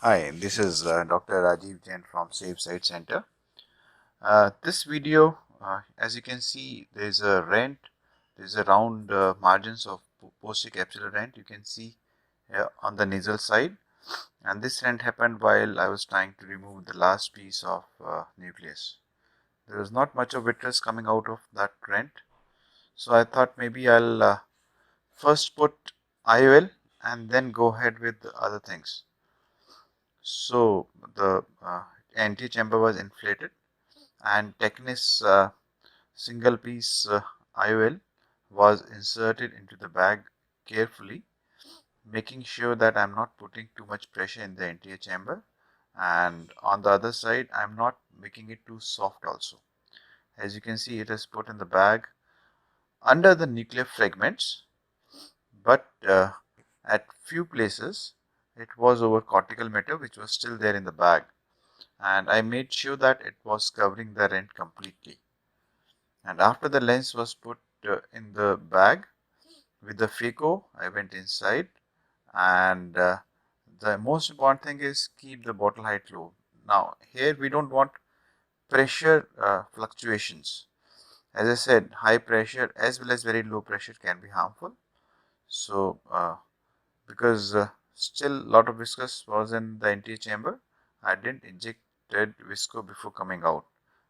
Hi, this is Dr. Rajeev Jain from Safe Site Center. This video, as you can see, there's a rent, there's a round margins of posterior capsular rent. You can see on the nasal side, and this rent happened while I was trying to remove the last piece of nucleus. There was not much of vitreous coming out of that rent, so I thought maybe I'll first put IOL and then go ahead with the other things. So the antechamber was inflated, and Technis single piece IOL was inserted into the bag carefully, making sure that I'm not putting too much pressure in the anterior chamber, and on the other side I'm not making it too soft also. As you can see, it is put in the bag under the nuclear fragments, but at few places it was over cortical matter which was still there in the bag, and I made sure that it was covering the rent completely. And after the lens was put in the bag with the Phaco, I went inside, and the most important thing is keep the bottle height low. Now here we don't want pressure fluctuations. As I said, high pressure as well as very low pressure can be harmful. So because still a lot of viscous was in the anterior chamber, I didn't inject visco before coming out.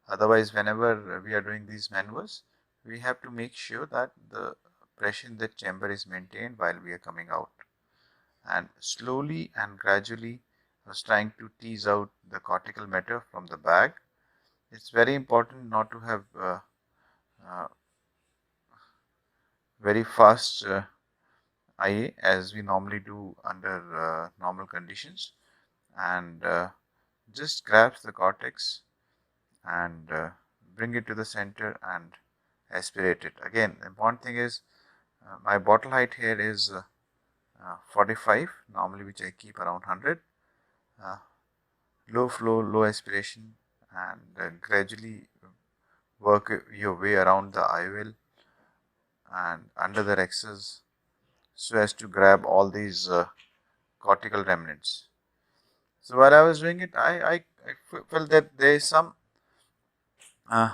Otherwise, whenever we are doing these maneuvers, we have to make sure that the pressure in the chamber is maintained while we are coming out. And slowly and gradually I was trying to tease out the cortical matter from the bag. It's very important not to have uh, very fast IA as we normally do under normal conditions, and just grabs the cortex and bring it to the center and aspirate it. Again, the important thing is my bottle height here is 45 normally, which I keep around 100. uh, Low flow, low aspiration, and gradually work your way around the IOL and under the rexes so as to grab all these cortical remnants. So while I was doing it, I felt that there is some uh,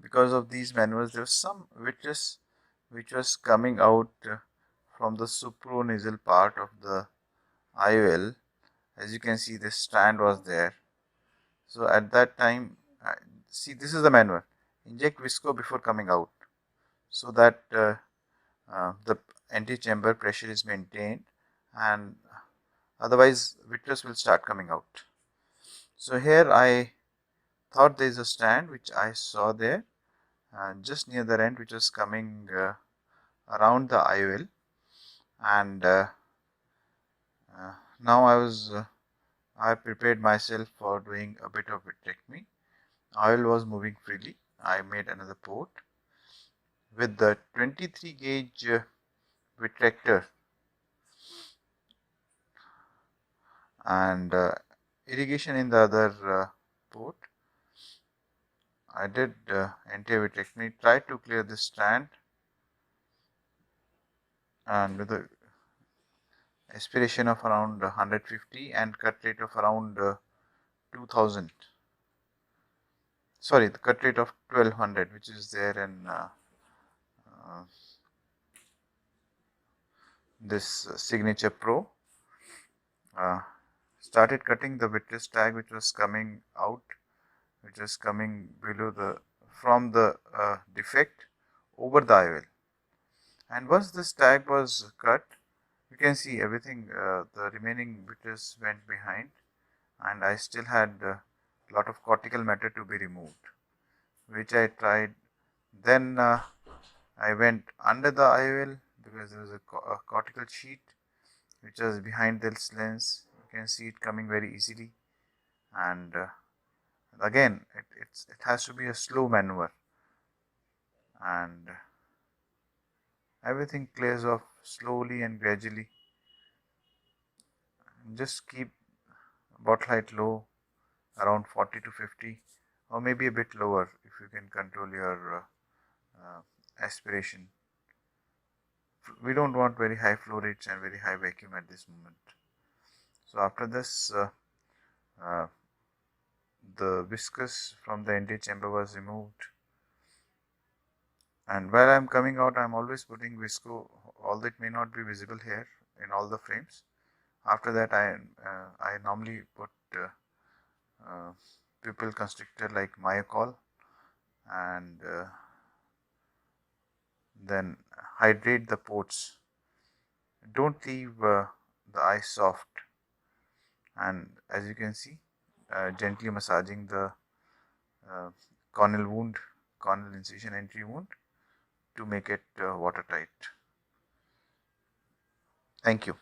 because of these maneuvers, there was some vitreous which was coming out from the supranasal part of the IOL. As you can see, this strand was there. So at that time, see, this is the manual. Inject visco before coming out, so that the antechamber pressure is maintained, and otherwise vitreous will start coming out. So here I thought there is a strand which I saw there just near the end, which was coming around the IOL, and now I prepared myself for doing a bit of vitrectomy. Oil was moving freely. I made another port with the 23 gauge vitrector and irrigation in the other port. I did anti-vitrectomy, tried to clear this strand, and with the aspiration of around 150 and cut rate of around 2000. Sorry, the cut rate of 1200, which is there in uh, this Signature Pro. Started cutting the vitreous tag which was coming out, which was coming below the from the defect over the IOL. And once this tag was cut, you can see everything, the remaining vitreous went behind, and I still had a lot of cortical matter to be removed, which I tried. Then I went under the IOL because there was a cortical sheet which was behind this lens. You can see it coming very easily, and again it has to be a slow maneuver, and everything clears off slowly and gradually. Just keep bottle height low, around 40 to 50, or maybe a bit lower if you can control your aspiration. We don't want very high flow rates and very high vacuum at this moment. So after this, the viscous from the anterior chamber was removed, and while I'm coming out, I'm always putting visco, although it may not be visible here in all the frames. After that, I normally put pupil constrictor like myocol, and then hydrate the ports. Don't leave the eye soft, and as you can see, gently massaging the uh, corneal incision entry wound to make it watertight. Thank you.